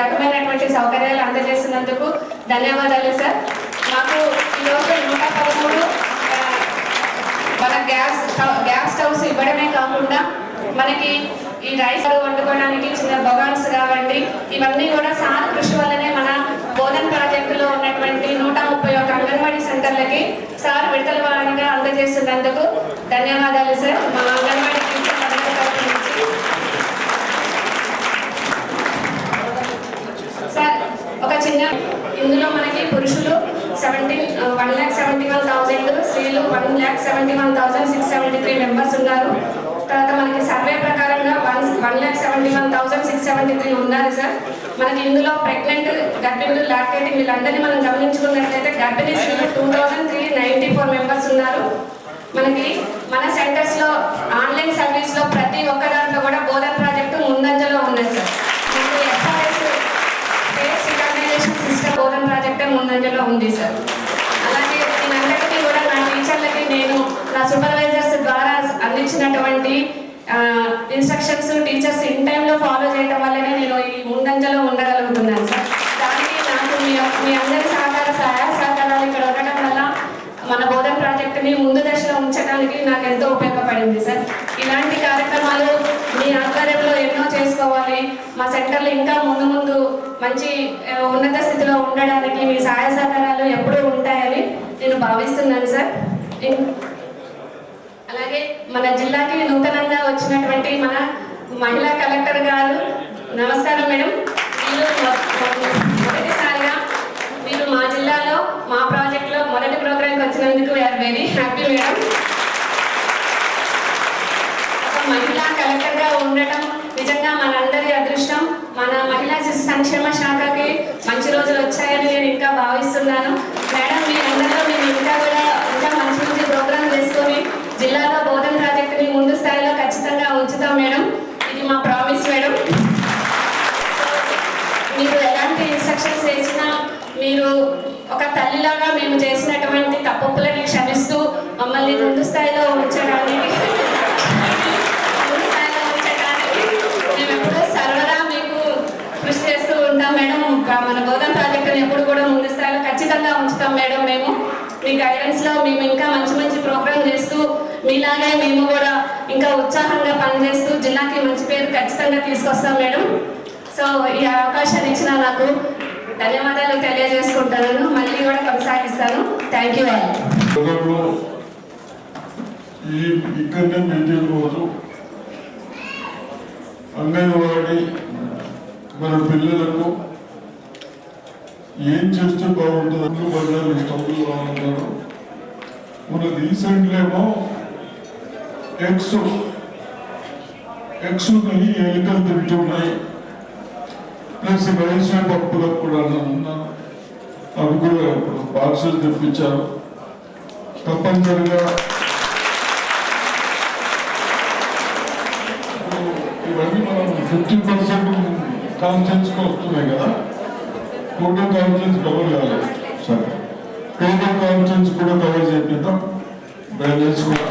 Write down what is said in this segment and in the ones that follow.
రకమైనటువంటి సౌకర్యాలు అందజేస్తున్నందుకు ధన్యవాదాలు సార్. మాకు ఈరోజు 113 మన గ్యాస్ స్టవ్స్ ఇవ్వడమే కాకుండా మనకి ఈ రైస్ వండుకోవడానికి చిన్న బగాన్స్ కావండి, ఇవన్నీ కూడా సార్ కృషి వల్లనే మన బోధన్ ప్రాజెక్టులో ఉన్నటువంటి 131 అంగన్వాడీ సెంటర్లకి సార్ విడతల వారంగా అందజేస్తున్నందుకు ధన్యవాదాలు సార్. మా అంగన్వాడీ సార్ ఒక చిన్న ఇందులో మనకి పురుషులు 1,71,000, స్త్రీలు 1,71,673 మెంబర్స్ ఉన్నారు. తర్వాత మనకి సర్వే ప్రకారంగా 1,71,673 ఉన్నారు సార్. మనకి ఇందులో ప్రెగ్నెంట్, గర్భిణులు, లాక్టేటింగ్ వీళ్ళందరినీ మనం గమనించుకున్నట్లయితే గర్భిణీ స్త్రీలు 2,394 మెంబర్స్ ఉన్నారు. మనకి మన సెంటర్స్లో ఆన్లైన్ సర్వీస్లో ప్రతి ఒక్క దాంట్లో కూడా బోధన్ ప్రాజెక్టు ముందంజలో ఉన్నది సార్. బోధన్ ప్రాజెక్టే ముందంజలో ఉంది సార్. అలాగే దీనంతటికీ కూడా నా టీచర్లకి నేను నా సూపర్వైజర్స్ ద్వారా అందించినటువంటి ఇన్స్ట్రక్షన్స్ టీచర్స్ ఇన్ టైంలో ఫాలో చేయడం వల్లనే నేను ఈ ముందంజలో ఉండగలుగుతున్నాను సార్. దానికి నాకు మీ అందరి సహకారాలు ఇక్కడ ఉండటం వల్ల మన బోధన్ ప్రాజెక్టుని ముందు దశలో ఉంచడానికి నాకు ఎంతో ఉపయోగపడింది సార్. ఇలాంటి కార్యక్రమాలు మీ ఆధ్వర్యంలో ఎన్నో చేసుకోవాలి, మా సెంటర్లు ఇంకా ముందు మంచి ఉన్నత స్థితిలో ఉండడానికి మీ సహాయ సహకారాలు ఎప్పుడూ ఉంటాయని నేను భావిస్తున్నాను సార్. అలాగే మన జిల్లాకి నూతనంగా వచ్చినటువంటి మన మహిళా కలెక్టర్ గారు, నమస్కారం మేడం. మొదటిసారిగా మీరు మా జిల్లాలో మా ప్రాజెక్ట్లో మొదటి ప్రోగ్రాంకి వచ్చినందుకు వీఆర్ వెరీ హ్యాపీ మేడం. ఒక మహిళా కలెక్టర్గా ఉండటం నిజంగా మనందరి అదృష్టం. మన మహిళా శిశు సంక్షేమ శాఖకి మంచి రోజులు వచ్చాయని నేను ఇంకా భావిస్తున్నాను మేడం. మీరందరూ మేము ఇంకా మంచి మంచి ప్రోగ్రాం చేసుకొని జిల్లాలో బోధన్ ప్రాజెక్టుని ముందు స్థాయిలో ఖచ్చితంగా ఉంచుతాం మేడం. ఇది మా ప్రామిస్ మేడం. మీరు ఎలాంటి ఇన్స్ట్రక్షన్స్ చేసినా మీరు ఒక తల్లిలాగా మేము చేసినటువంటి తప్పులని క్షమిస్తూ మమ్మల్ని ముందు స్థాయిలో ఉంచడానికి మేము ఎప్పుడూ సర్వదా మీకు కృషి చేస్తూ ఉంటాం మేడం. మన బోధన్ ప్రాజెక్టుని ఎప్పుడు కూడా ముందు స్థాయిలో ఖచ్చితంగా ఉంచుతాం మేడం. మేము మీ గైడెన్స్లో మేము ఇంకా మంచి మంచి ప్రోగ్రామ్ చేస్తూ మీలాగే మేము కూడా ఇంకా ఉత్సాహంగా పనిచేస్తూ జిల్లాకి మంచి పేరు ఖచ్చితంగా తీసుకొస్తాం మేడం. సో ఈ అవకాశాన్ని ఇచ్చిన నాకు ధన్యవాదాలు తెలియజేసుకుంటాను. మళ్ళీ కూడా కొనసాగిస్తాను. Thank you. ఇక్కడనే మీటింగ్ రోజు అంగన్వాడీ మన పిల్లలకు ఏం చేస్తే బాగుంటుంది బజార్లు స్టబ్బులు బాగుంటారు. మన రీసెంట్గా ఏమో ఎగ్స్ ఉన్నాయి, ఎలుకలు తింటున్నాయి. ప్లస్ రైస్ పప్పులకు కూడా ఉన్నాను, అవి కూడా ఇప్పుడు బాక్సులు తెప్పించారు. తప్పనిసరిగా ఇవన్నీ మనం 50% కాన్ఫరెన్స్కి వస్తున్నాయి కదా. టోటల్ కాన్ఫరెన్స్ కవర్ కాలేదు సరే, టోటల్ కాన్ఫరెన్స్ కూడా కవర్ చేపిద్దాం. బ్యాలెన్స్ కూడా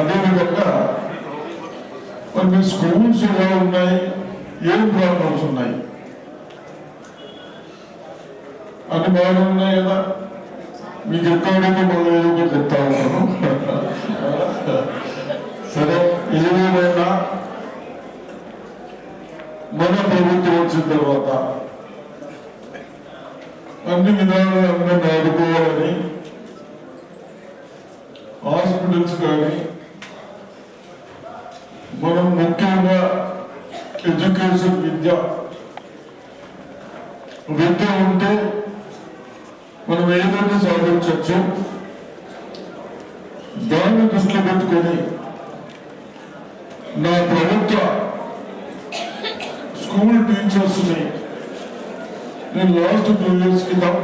అదేవిధంగా కొన్ని స్కూల్స్ ఎలా ఉన్నాయి, ఏం ప్రాబ్లమ్స్ ఉన్నాయి అని బాగా ఉన్నాయి కదా. మీకు ఎక్కడైతే మళ్ళీ ఏదో కూడా చెప్తా ఉంటాను. సరే, ఏదేమైనా మన ప్రభుత్వం వచ్చిన తర్వాత అన్ని విధాలుగా అందరినీ ఆదుకోవాలని హాస్పిటల్స్ కానీ మనం ముఖ్యంగా ఎడ్యుకేషన్ విద్య ఉంటే మనం ఏదైనా సాధించవచ్చు. దాన్ని దృష్టిలో పెట్టుకొని నా ప్రభుత్వ స్కూల్ టీచర్స్ని నేను లాస్ట్ 2 years క్రితం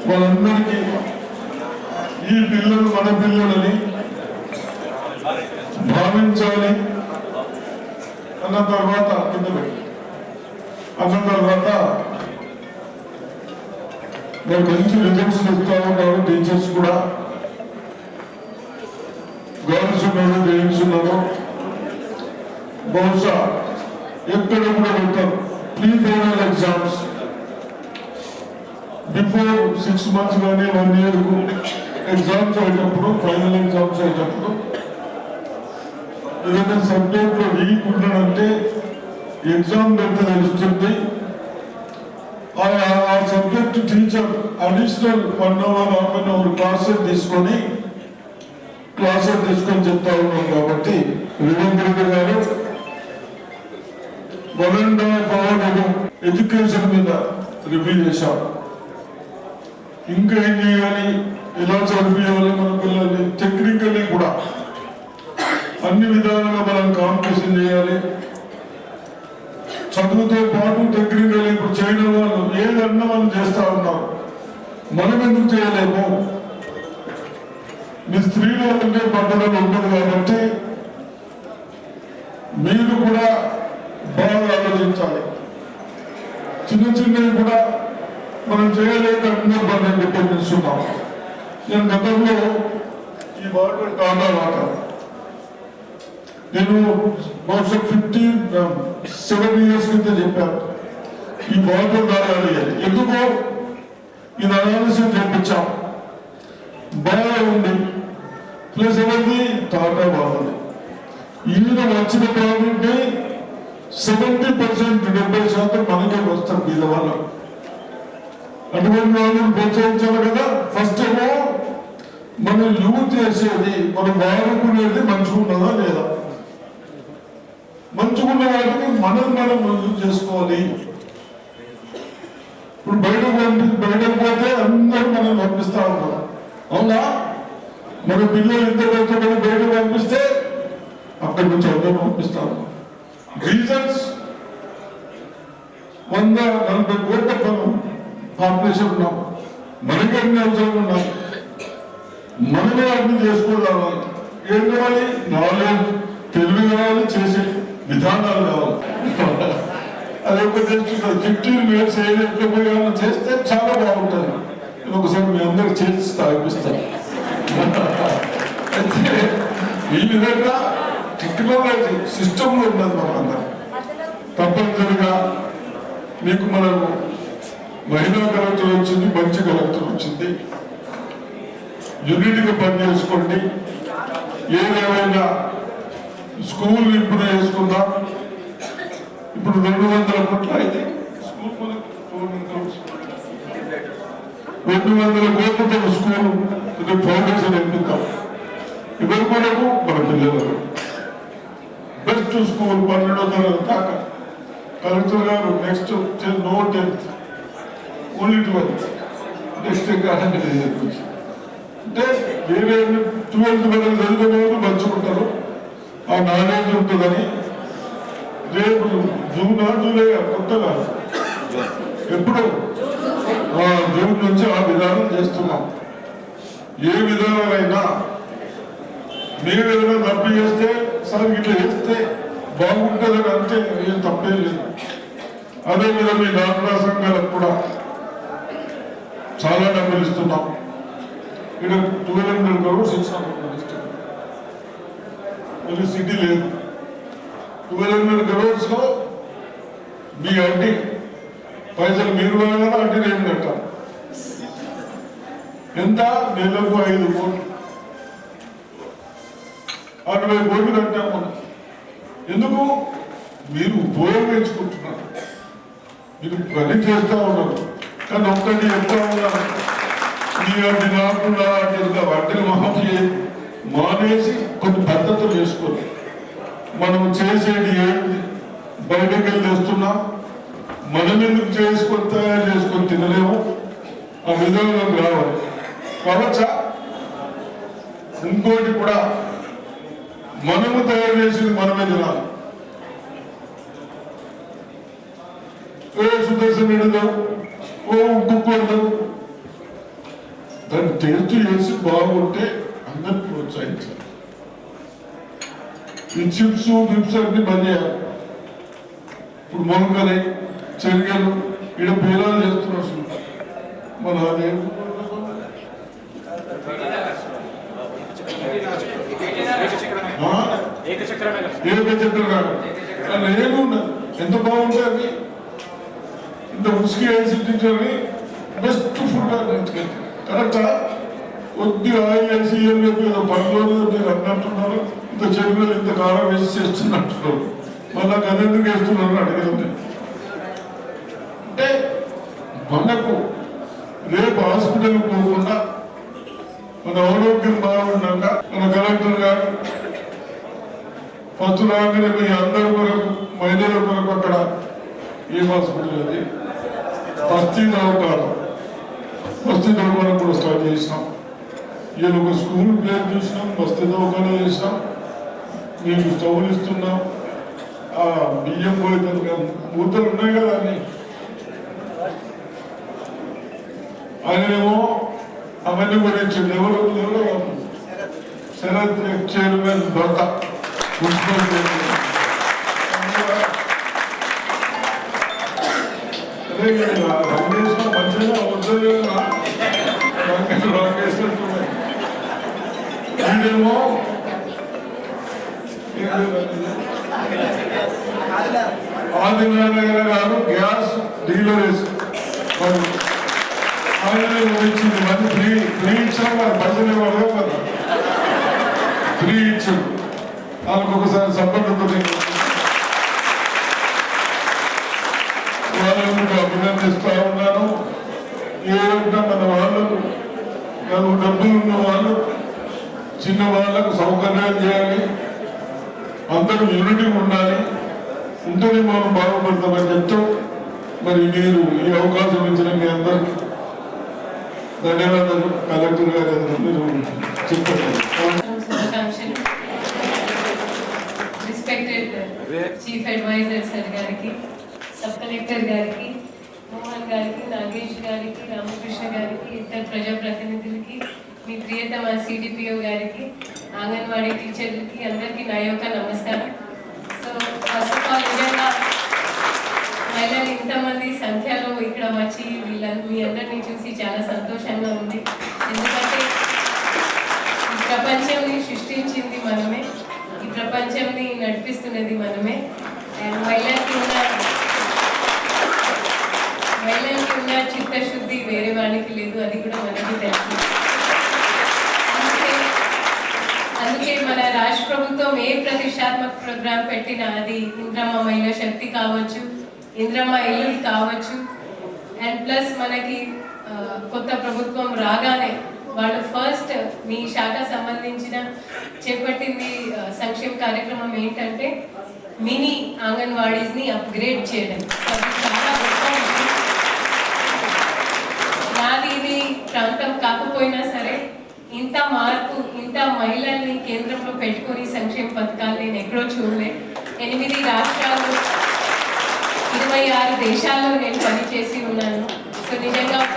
వాళ్ళందరికీ ఈ పిల్లలు మన పిల్లలని భావించాలి అన్న తర్వాత నేను మంచి రిజల్ట్స్ ఇస్తా ఉన్నాను. టీచర్స్ కూడా గర్ల్స్ ఉన్నారు, జెంట్స్ ఉన్నారు. బహుశా ఎక్కడ కూడా పెట్టారు pre final exams before 6 months కానీ 1 year ఎగ్జామ్స్ అయినప్పుడు ఫైనల్ ఎగ్జామ్స్ అయినప్పుడు ఏదైనా సబ్జెక్ట్లో వీక్ ఉన్నాడంటే ఎగ్జామ్ పెడితే తెలుస్తుంది. ఆ subject teacher additional 1 hour 1.5 hour classes తీసుకొని చెప్తా ఉన్నాం. కాబట్టి రేవంత్ రెడ్డి గారు 1.5 hour ఎడ్యుకేషన్ మీద రివ్యూ చేశాం. ఇంకా ఏం చేయాలి, ఎలా చదివించాలి మన పిల్లల్ని, టెక్నికల్లీ కూడా అన్ని విధాలుగా మనం కాంపిటీషన్ చేయాలి. చదువుతో పాటు టెక్నికల్ ఇప్పుడు చైనా వాళ్ళు ఏదన్నా వాళ్ళు చేస్తా ఉన్నారు, మనం ఎందుకు చేయలేము? మీ స్త్రీలు ఉంటే పట్టణం ఉండదు కాబట్టి మీరు కూడా బాగా ఆలోచించాలి. చిన్నవి కూడా మనం చేయలేక అందరూ మనం డిపెండెన్స్ ఉన్నాం. నేను గతంలో ఈ వాటర్ టాటా వాటర్ నేను బహుశా 57 years క్రితం చెప్పాను ఈ వాటర్ తాగాలి అని. ఎందుకో ఇది అనాలిసిస్ చేయించాం, బాగా ఉంది. ప్లస్ అనేది టాటా బాగుంది. ఈయన వచ్చిన ప్రాఫిట్ 70% 70% మనకే వస్తారు మీద వాళ్ళు. అటువంటి వాళ్ళు ప్రోత్సహించాలి కదా. ఫస్ట్ ఏమో మనం యూజ్ చేసేది, మనం వాడుకునేది మంచిగా ఉన్నదా లేదా, మంచిగున్న వాటిని మనం యూజ్ చేసుకోవాలి. ఇప్పుడు బయటకు పోతే అందరూ మనం పంపిస్తా ఉన్నాం, అవునా? మన పిల్లలు ఇంత కష్టపడి బయటకు పంపిస్తే అక్కడి నుంచి అందరూ పంపిస్తాము. రీజన్స్ 140 కోట్ల పాపులేషన్ ఉన్నాం, మనకి అన్ని అవసరం ఉన్నాం, మనమే అన్ని చేసుకోవాలి. ఏం కావాలి? నాలెడ్జ్, తెలివి కావాలి, చేసే విధానాలు కావాలి. అదే 15 minutes ఏది ఎట్లా చేస్తే చాలా బాగుంటుంది. ఒకసారి మీ అందరికి చేసి స్థాపిస్తాను. అయితే ఈ విధంగా టెక్నాలజీ సిస్టంలో ఉన్నది మనందరం. తప్పనిసరిగా మీకు మనకు మహిళా కలెక్టర్ వచ్చింది, మంచి కలెక్టర్ వచ్చింది. యూనిట్గా పనిచేసుకోండి. ఏదేమైనా స్కూల్ ఇంప్రూవ్ చేసుకుందాం. ఇప్పుడు 200 కోట్ల అయితే స్కూల్ 200 కోట్లతో స్కూల్ ఫౌండేషన్ ఎందుకుంటాం. ఎవరి కొరకు? మన పిల్లలకు బెస్ట్ స్కూల్ 12వ తరగతి దాకా. కలెక్టర్ గారు next no 10th, only 12th. Next అంటే వేరే 12th వరకు చదివిన వాళ్ళు మంచుకుంటారు, ఆ నాలెడ్జ్ ఉంటుందని. రేపు జూలై కొత్తగా ఎప్పుడు జూన్ నుంచి ఆ విధానం చేస్తున్నాం. ఏ విధానాలైనా మీరు ఏదైనా తప్పు చేస్తే సార్ ఇట్లా చేస్తే బాగుంటుందని అంటే ఏం తప్పేం లేదు. అదేవిధంగా ఈ డాక్టరా సంఘాలకు కూడా చాలా డబ్బులు ఇస్తున్నాం. ఇక్కడ 1200 crores ఇస్తాం. మళ్ళీ సిటీ లేదు. 1200 crores లో మీ అడ్డీ పైసలు మీరు వెళ్ళగా అడ్డీ నేను కట్టాలి. ఎంత? నెలకు 5 కోట్లు, 60 కోట్లు కట్టాము. ఎందుకు? మీరు ఉపయోగించుకుంటున్నారు, మీరు పని చేస్తూ ఉన్నారు. కానీ ఒక్కటి చెప్తా ఉన్నారు, మీ అడ్డి కాకుండా అడ్డలు మానేసి కొన్ని పద్ధతులు వేసుకోండి. మనం చేసేది ఏంటి? బయటకు వెళ్ళి తెస్తున్నాం, మనం ఎందుకు తయారు చేసుకొని తినలేము. ఆ విధంగా రావాలి. కావచ్చా? ఇంకోటి కూడా, మనము తయారు చేసింది మనమే తినాలి. సుదర్శన్ రెడ్డి ఉప్పు దాన్ని టేస్ట్ చేసి బాగుంటే అందరికి ప్రోత్సహించాలి. ఈ చిప్స్ బిప్స్ అన్ని బంద్ చేయాలి. ఇప్పుడు మొలకలు, శనగలు ఇక్కడ పేలాలు చేస్తున్నారు. మన అదే ఏకచక్ర అలా ఏమి ఉండదు. ఎంత బాగుంటుంది, ఇంత ఉసికి వేసి తింటే బెస్ట్ ఫుడ్ అన్నట్టు. కరెక్టా? కొద్దిగా ఆయిల్ వేసి ఏం లేదు, ఏదో పనిలో మీరు అన్నట్టున్నారు, ఇంత చెరువులు ఇంత కారం వేసి చేస్తున్నట్టున్నారు, మళ్ళా గదెందుకు వేస్తున్నారు అడిగింది. అంటే మనకు రేపు హాస్పిటల్కి పోకుండా మన ఆరోగ్యం బాగుండగా మన కలెక్టర్ గారు ఫస్ట్ రాగానే మీ అందరి కొరకు, మహిళల కొరకు అక్కడ ఏ హాస్పిటల్ అది బస్తీ దవాఖాన కూడా స్టార్ట్ చేసినాం. ఈయన ఒక స్కూల్ ప్లేస్ చూసినాం, బస్తీ దవాఖాన చేసినాం, మీకు స్టవ్లు ఇస్తున్నాం, ఆ బియ్యం పోయితే మూతలు ఉన్నాయి కదా అని. ఆయనేమో అవన్నీ గురించి ఎవరు శరత్ చైర్మన్ భర్త మున్సిపల్ చైర్మన్ అదే కదా రమేష్ మంచిగా రాకేసినట్టున్నాయి. ఈయనేమో ఆదినారాయణ గారు గ్యాస్ డీలర్ ఆయన ఇచ్చింది, మరి ఫ్రీ ఇచ్చాం కదా, పైసలు ఇవ్వడం కదా, ఫ్రీ ఇచ్చాం. వాళ్ళకి ఒకసారి సంపర్కంతో వాళ్ళని అభినందిస్తూ ఉన్నాను. ఏమంటే మన వాళ్ళకు డబ్బులు ఉన్న వాళ్ళు చిన్న వాళ్ళకు సౌకర్యాలు చేయాలి, అందరూ యూనిటీ ఉండాలి, ఉంటేనే మనం బాగుపడతామని చెప్తూ మరి మీరు ఈ అవకాశం ఇచ్చిన మీ అందరికీ ధన్యవాదాలు. కలెక్టర్ గారు మీరు చెప్పండి. రెస్పెక్టెడ్ చీఫ్ అడ్వైజర్ సార్ గారికి, సబ్ కలెక్టర్ గారికి, మోహన్ గారికి, నాగేష్ గారికి, రామకృష్ణ గారికి, ఇతర ప్రజాప్రతినిధులకి, మీ ప్రియతమ సిడిపిఓ గారికి, అంగన్వాడీ టీచర్లకి అందరికీ నా యొక్క నమస్కారం. సో ఫస్ట్ ఆఫ్ ఆల్ నిజంగా మహిళలు ఇంతమంది సంఖ్యలో ఇక్కడ వచ్చి మీ అందరినీ చూసి చాలా సంతోషంగా ఉంది. ఎందుకంటే ఈ ప్రపంచంని సృష్టించింది మనమే, ఈ ప్రపంచంని నడిపిస్తున్నది మనమే. అండ్ మహిళలకి ఉన్న చిత్తశుద్ధి వేరే వాడికి లేదు, అది కూడా మనకి తెలుసు. అందుకే మన రాష్ట్ర ప్రభుత్వం ఏ ప్రతిష్టాత్మక ప్రోగ్రాం పెట్టినా, అది ఇంద్రమ్మ మహిళా శక్తి కావచ్చు, ఇంద్రమ్మ ఇల్లు కావచ్చు, అండ్ ప్లస్ మనకి కొత్త ప్రభుత్వం రాగానే వాళ్ళు ఫస్ట్ మీ శాఖ సంబంధించిన చేపట్టింది సంక్షేమ కార్యక్రమం ఏంటంటే మినీ అంగన్వాడీస్ని అప్గ్రేడ్ చేయడం. అది చాలా గొప్ప విషయం. నాది ఇది ప్రాంతం కాకపోయినా సరే ఇంత మార్పు, ఇంత మహిళల్ని కేంద్రంలో పెట్టుకొని సంక్షేమ పథకాలు నేను ఎక్కడో చూడలే. 8 రాష్ట్రాలు 26 దేశాల్లో నేను పనిచేసి ఉన్నాను. సో నిజంగా ఒక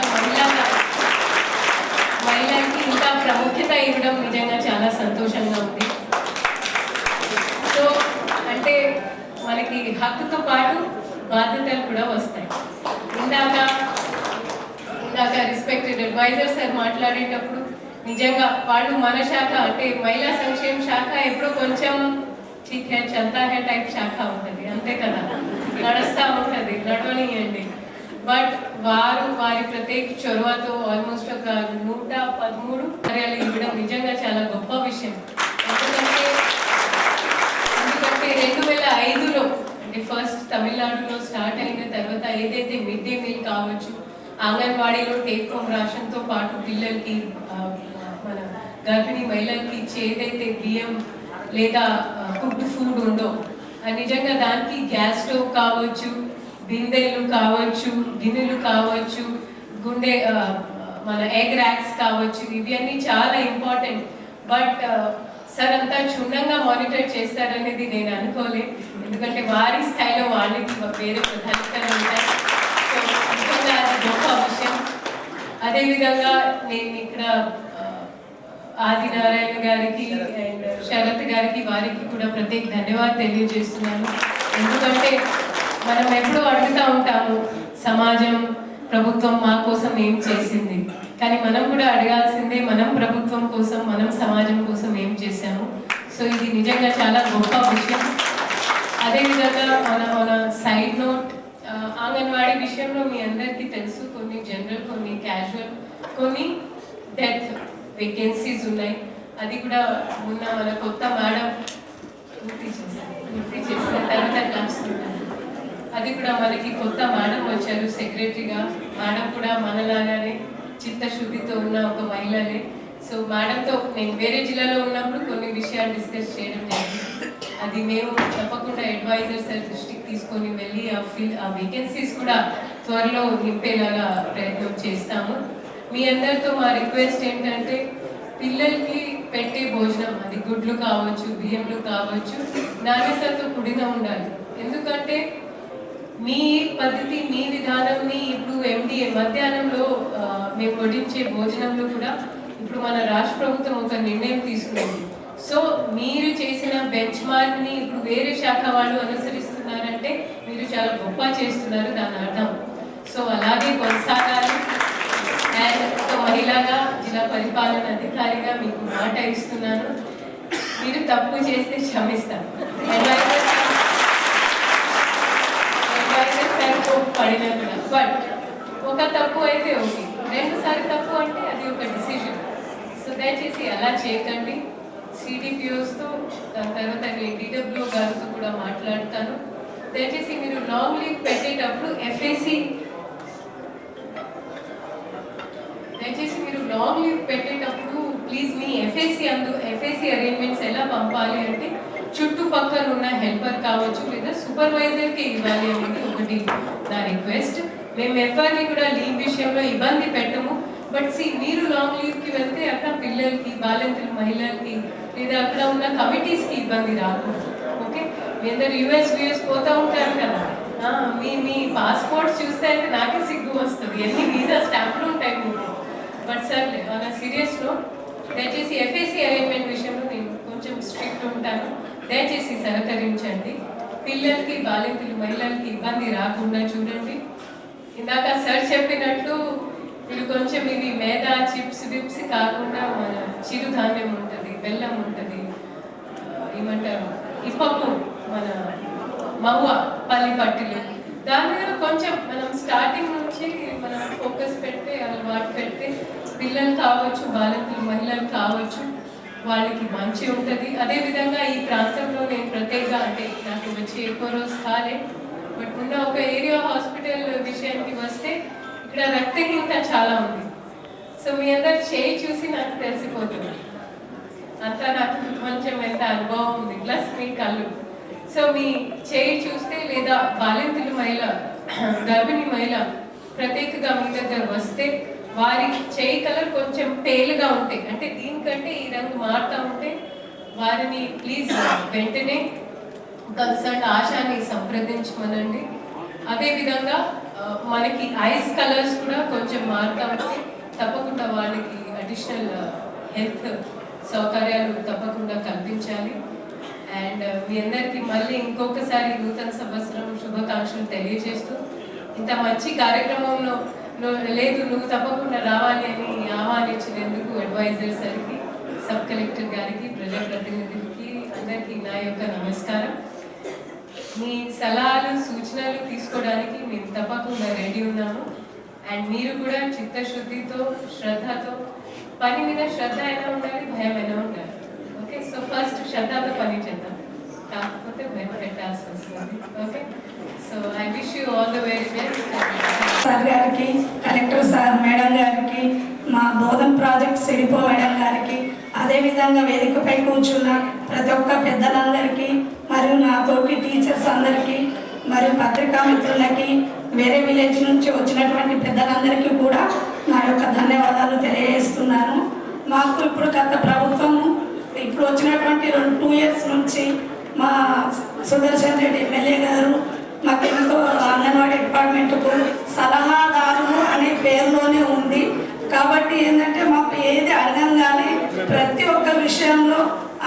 మహిళకి ఇంకా ప్రాముఖ్యత ఇవ్వడం నిజంగా చాలా సంతోషంగా ఉంది. సో అంటే మనకి హక్కుతో పాటు బాధ్యతలు కూడా వస్తాయి. ఇందాక రెస్పెక్టెడ్ అడ్వైజర్ సార్ మాట్లాడేటప్పుడు నిజంగా వాళ్ళు మన శాఖ అంటే మహిళా సంక్షేమ శాఖ ఎప్పుడో కొంచెం ठीक है चलता है टाइप శాఖ ఉంటుంది, అంతే కదా, నడుస్తూ ఉంటుంది, నడవనియండి. బట్ వారి ప్రత్యేక చొరవతో ఆల్మోస్ట్ ఒక 113 కార్యాలు ఇవ్వడం నిజంగా చాలా గొప్ప విషయం. ఎందుకంటే 2005లో అంటే ఫస్ట్ తమిళనాడులో స్టార్ట్ అయిన తర్వాత ఏదైతే మిడ్ డే మీల్ కావచ్చు, అంగన్వాడీలో టేక్ హోమ్ రేషన్తో పాటు పిల్లలకి మన గర్భిణీ మహిళలకి ఇచ్చే ఏదైతే బియ్యం లేదా కుక్డ్ ఫుడ్ ఉందో, నిజంగా దానికి గ్యాస్ స్టవ్ కావచ్చు, బిందెలు కావచ్చు, గిన్నెలు కావచ్చు, గుండె మన ఎగ్ ర్యాక్స్ కావచ్చు, ఇవి అన్నీ చాలా ఇంపార్టెంట్. బట్ సార్ అంతా క్షుణ్ణంగా మానిటర్ చేస్తారనేది నేను అనుకోలేదు, ఎందుకంటే వారి స్థాయిలో వాళ్ళకి వేరే ప్రధానికలు ఉంటాయి. సో నిజంగా అది గొప్ప విషయం. అదేవిధంగా నేను ఇక్కడ ఆదినారాయణ గారికి అండ్ శరత్ గారికి, వారికి కూడా ప్రత్యేక ధన్యవాదాలు తెలియజేస్తున్నాను. ఎందుకంటే మనం ఎప్పుడూ అడుగుతూ ఉంటాము సమాజం, ప్రభుత్వం మా కోసం ఏం చేసింది, కానీ మనం కూడా అడగాల్సిందే మనం ప్రభుత్వం కోసం, మనం సమాజం కోసం ఏం చేశాము. సో ఇది నిజంగా చాలా గొప్ప విషయం. అదేవిధంగా మన సైడ్ నోట్ అంగన్వాడీ విషయంలో మీ అందరికీ తెలుసు, కొన్ని జనరల్, కొన్ని క్యాజువల్, కొన్ని డెత్ వేకెన్సీస్ ఉన్నాయి. అది కూడా మొన్న మన కొత్త మేడం పూర్తి చేసిన తర్వాత క్లాస్ అది కూడా మనకి కొత్త మేడం వచ్చారు సెక్రటరీగా. మేడం కూడా మనలాగానే చిత్తశుద్ధితో ఉన్న ఒక మహిళనే. సో మేడంతో నేను వేరే జిల్లాలో ఉన్నప్పుడు కొన్ని విషయాలు డిస్కస్ చేయడం జరిగింది. అది మేము తప్పకుండా అడ్వైజర్ సార్ దృష్టికి తీసుకొని వెళ్ళి ఆ వేకెన్సీస్ కూడా త్వరలో నింపేలాగా ప్రయత్నం చేస్తాము. మీ అందరితో మా రిక్వెస్ట్ ఏంటంటే పిల్లలకి పెట్టే భోజనం, అది గుడ్లు కావచ్చు, బియ్యంలు కావచ్చు, నాణ్యతతో కూడిన ఉండాలి. ఎందుకంటే మీ పద్ధతి, మీ విధానంని ఇప్పుడు MDA మధ్యాహ్నంలో మేము వడ్డించే భోజనంలో కూడా ఇప్పుడు మన రాష్ట్ర ప్రభుత్వం ఒక నిర్ణయం తీసుకుంది. సో మీరు చేసిన బెంచ్ మార్క్ని ఇప్పుడు వేరే శాఖ వాళ్ళు అనుసరిస్తున్నారంటే మీరు చాలా గొప్ప చేస్తున్నారు దాని అర్థం. సో అలాగే కొనసాగాలి. అండ్ ఒక మహిళగా, జిల్లా పరిపాలన అధికారిగా మీకు మాట ఇస్తున్నాను, మీరు తప్పు చేస్తే క్షమిస్తాను. పడినా కూడా, బట్ ఒక తప్పు అయితే ఓకే, 2 సార్లు తప్పు అంటే అది ఒక డిసిజన్. సో దయచేసి అలా చేయకండి. CDPOస్తో దాని తర్వాత నేను DWO గారితో కూడా మాట్లాడతాను. దయచేసి మీరు లాంగ్ లీవ్ పెట్టేటప్పుడు ప్లీజ్ మీ FAC అరేంజ్మెంట్స్ ఎలా పంపాలి అంటే చుట్టుపక్కల ఉన్న హెల్పర్ కావచ్చు లేదా సూపర్వైజర్కి ఇవ్వాలి అనేది ఒకటి నా రిక్వెస్ట్. మేము ఎవరిని కూడా లీవ్ విషయంలో ఇబ్బంది పెట్టము. బట్ మీరు లాంగ్ లీవ్కి వెళ్తే అక్కడ పిల్లలకి, బాలింతలు, మహిళలకి లేదా అక్కడ ఉన్న కమిటీస్కి ఇబ్బంది రాకూడదు. ఓకే, మీ అందరు US పోతూ ఉంటారు కదా, మీ పాస్పోర్ట్స్ చూస్తే అయితే నాకే సిగ్గు వస్తుంది, ఎన్ని వీసా స్టాంపులు ఉంటాయి మీకు. బట్ సార్ మన సీరియస్ నోట్, దయచేసి FAC అరేంజ్మెంట్ విషయంలో నేను కొంచెం స్ట్రిక్ట్ ఉంటాను. దయచేసి సహకరించండి. పిల్లలకి, బాలింతలు, మహిళలకి ఇబ్బంది రాకుండా చూడండి. ఇందాక సార్ చెప్పినట్లు మీరు కొంచెం ఇవి మేదా, చిప్స్ విప్స్ కాకుండా మన చిరుధాన్యం ఉంటుంది, బెల్లం ఉంటుంది, ఏమంటారు ఇప్పప్పు, మన మవ్వ, పల్లి పట్టిలు, దాని మీద కొంచెం మనం స్టార్టింగ్ నుంచి మనం ఫోకస్ పెడితే, అలవాటు పెడితే పిల్లలు కావచ్చు, బాలింతలు, మహిళలు కావచ్చు, వాళ్ళకి మంచి ఉంటుంది. అదేవిధంగా ఈ ప్రాంతంలో నేను ప్రత్యేకంగా, అంటే నాకు వచ్చి ఎక్కువ రోజు కాలే, బట్ ఉన్న ఒక ఏరియా హాస్పిటల్ విషయానికి వస్తే ఇక్కడ రక్తహీనత చాలా ఉంది. సో మీ అందరు చేయి చూసి నాకు తెలిసిపోతుంది, అంతా నాకు కొంచెం ఎంత అనుభవం ఉంది, ప్లస్ మీ కళ్ళు. సో మీ చేయి చూస్తే లేదా బాలింతలు మహిళ, గర్భిణీ మహిళ ప్రత్యేకంగా మీ దగ్గర వస్తే వారి చేయి కలర్ కొంచెం పేలుగా ఉంటాయి, అంటే దీనికంటే ఈ రంగు మారుతూ ఉంటే వారిని ప్లీజ్ వెంటనే కన్సర్న్ ఆశాని సంప్రదించమనండి. అదేవిధంగా మనకి ఐస్ కలర్స్ కూడా కొంచెం మారుతూ ఉంటే తప్పకుండా వాళ్ళకి అడిషనల్ హెల్త్ సౌకర్యాలు తప్పకుండా కల్పించాలి. అండ్ మీ అందరికీ మళ్ళీ ఇంకొకసారి నూతన సంవత్సరం శుభాకాంక్షలు తెలియజేస్తూ, ఇంత మంచి కార్యక్రమంలో లేదు నువ్వు తప్పకుండా రావాలి అని ఆహ్వానించినందుకు అడ్వైజర్ సార్కి, సబ్ కలెక్టర్ గారికి, ప్రజాప్రతినిధులకి అందరికీ నా యొక్క నమస్కారం. మీ సలహాలు, సూచనలు తీసుకోవడానికి మేము తప్పకుండా రెడీ ఉన్నాము. అండ్ మీరు కూడా చిత్తశుద్ధితో, శ్రద్ధతో, పని మీద శ్రద్ధ అయినా ఉండాలి, భయం అయినా ఉండాలి. ఓకే, సో ఫస్ట్ శ్రద్ధతో పని చేద్దాం, కాకపోతే భయం పెట్టాల్సి వస్తుంది. Okay, so I wish you all the very best. Sir గారికి, కలెక్టర్ సార్ మేడం గారికి, మా బోధన్ ప్రాజెక్ట్ సిడిపో మేడం గారికి, అదేవిధంగా వేదికపై కూర్చున్న ప్రతి ఒక్క పెద్దలందరికీ, మరియు నా తోటి టీచర్స్ అందరికీ, మరియు పత్రికా మిత్రులకి, వేరే విలేజ్ నుంచి వచ్చినటువంటి పెద్దలందరికీ కూడా నా యొక్క ధన్యవాదాలు తెలియజేస్తున్నాను. మాకు ఇప్పుడు గత ప్రభుత్వము ఇప్పుడు వచ్చినటువంటి 2 years నుంచి మా సుదర్శన్ రెడ్డి ఎమ్మెల్యే గారు మాకు ఎంతో అంగన్వాడీ డిపార్ట్మెంట్కు సలహాదారులు అనే పేరులోనే ఉంది. కాబట్టి ఏంటంటే మాకు ఏది అడగంగానే ప్రతి ఒక్క విషయంలో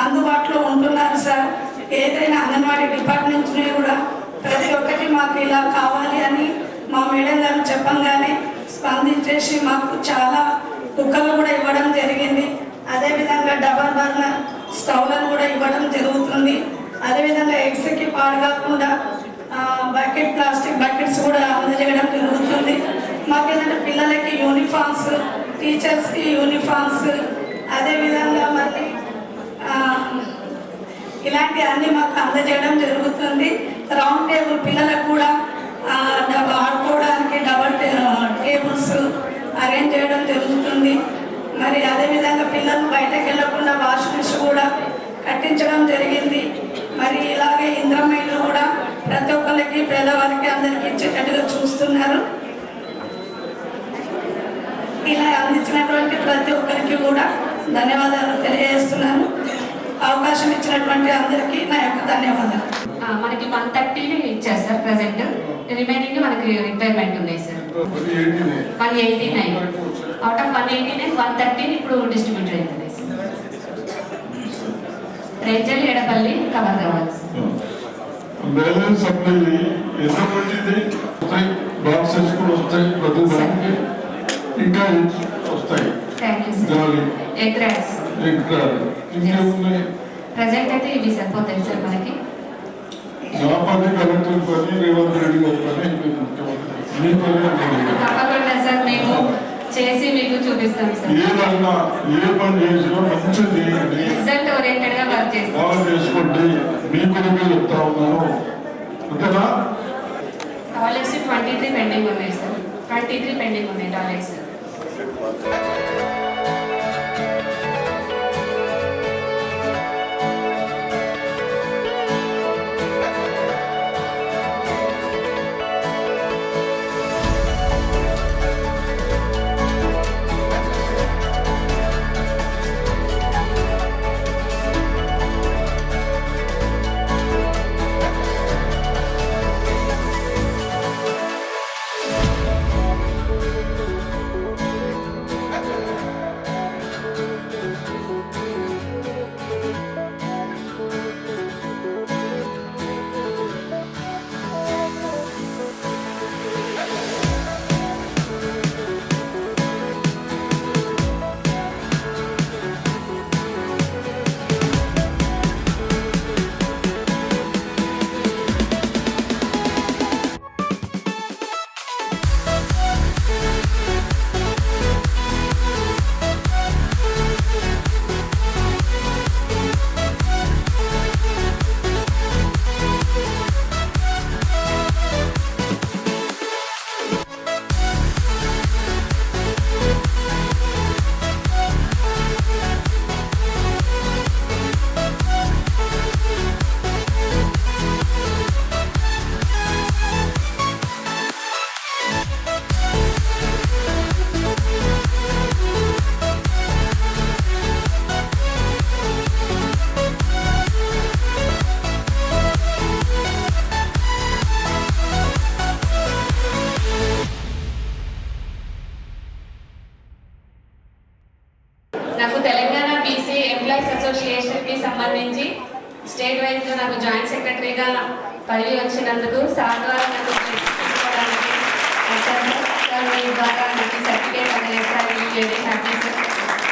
అందుబాటులో ఉంటున్నారు సార్. ఏదైనా అంగన్వాడీ డిపార్ట్మెంట్ నుంచి కూడా ప్రతి ఒక్కటి మాకు ఇలా కావాలి అని మా మేడం గారు చెప్పంగానే స్పందించేసి మాకు చాలా కుక్కలు కూడా ఇవ్వడం జరిగింది. అదేవిధంగా డబల్ బర్నర్ స్టవ్లను కూడా ఇవ్వడం జరుగుతుంది. అదేవిధంగా ఎగ్స్కి పాడు కాకుండా ప్లాస్టిక్ బకెట్స్ కూడా అందజేయడం జరుగుతుంది. మాకు ఏంటంటే పిల్లలకి యూనిఫామ్స్, టీచర్స్కి యూనిఫామ్స్, అదేవిధంగా మళ్ళీ ఇలాంటి అన్ని మాకు అందజేయడం జరుగుతుంది. రౌండ్ టేబుల్ పిల్లలకు కూడా ఆడుకోవడానికి డబల్ టేబుల్స్ అరేంజ్ చేయడం జరుగుతుంది. మరి అదేవిధంగా పిల్లలు బయటకు వెళ్ళకుండా వాష్రూమ్స్ కూడా కట్టించడం జరిగింది. మరి ఇలాగే ఇంద్రమైలు కూడా ప్రతి ఒక్కరికి పేదవారికి అందరికీ ఇచ్చేటట్టుగా చూస్తున్నారు. ఇలా అందించినటువంటి ప్రతి ఒక్కరికి కూడా ధన్యవాదాలు తెలియజేస్తున్నాను. అవకాశం ఇచ్చినటువంటి అందరికీ నా యొక్క ధన్యవాదాలు. మనకి 130 ఇచ్చారు సార్ ప్రజెంట్, రిమైనింగ్ మనకి రిక్వైర్మెంట్ ఉన్నాయి సార్. 189 అవుట్ ఆఫ్ 189 130 ఇప్పుడు డిస్ట్రిబ్యూట్ అవుతుంది సార్. రేంజల్ ఎడపల్లి కవర్ కావాలి సార్. బ్యాలెన్స్ సప్లై ఎంతమంది బాక్సెస్ కూడా వస్తాయి, ప్రతి దానికి ఇంకా వస్తాయి. Thank you sir. Egg rice ఇంకేమున్నాయి? ప్రజెంట్ అయితే ఇవి సరిపోతాయి సార్ మనకి. నా పని కలెక్టర్ పని, రేవంత్ రెడ్డి గారి పని, మీ పని తప్పకుండా సార్, మేము చేసి మీకు చూపిస్తాం సార్. ఏదన్నా ఏ పని చేసినా మంచిగా చేయండి, రిజల్ట్ ఓరియంటెడ్ గా వర్క్ చేస్తాం. బాగా చేసుకోండి. మీ కొడుకు చెప్తా ఉన్నాను అంతేనా? టాయిలెట్స్ 23 పెండింగ్ ఉన్నాయి సార్. 23 పెండింగ్ ఉన్నాయి టాయిలెట్స్. నాకు తెలంగాణ బీసీ ఎంప్లాయీస్ అసోసియేషన్ కి సంబంధించి స్టేట్ వైజ్ లో నాకు జాయింట్ సెక్రటరీగా పదవి వచ్చినందుకు సార్ ద్వారా నాకు తీసుకోవడానికి వచ్చాను సార్. మీ ద్వారా నాకు సర్టిఫికేట్ అందజేస్తారు. Happy sir.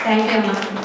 థ్యాంక్ యూ అమ్మా.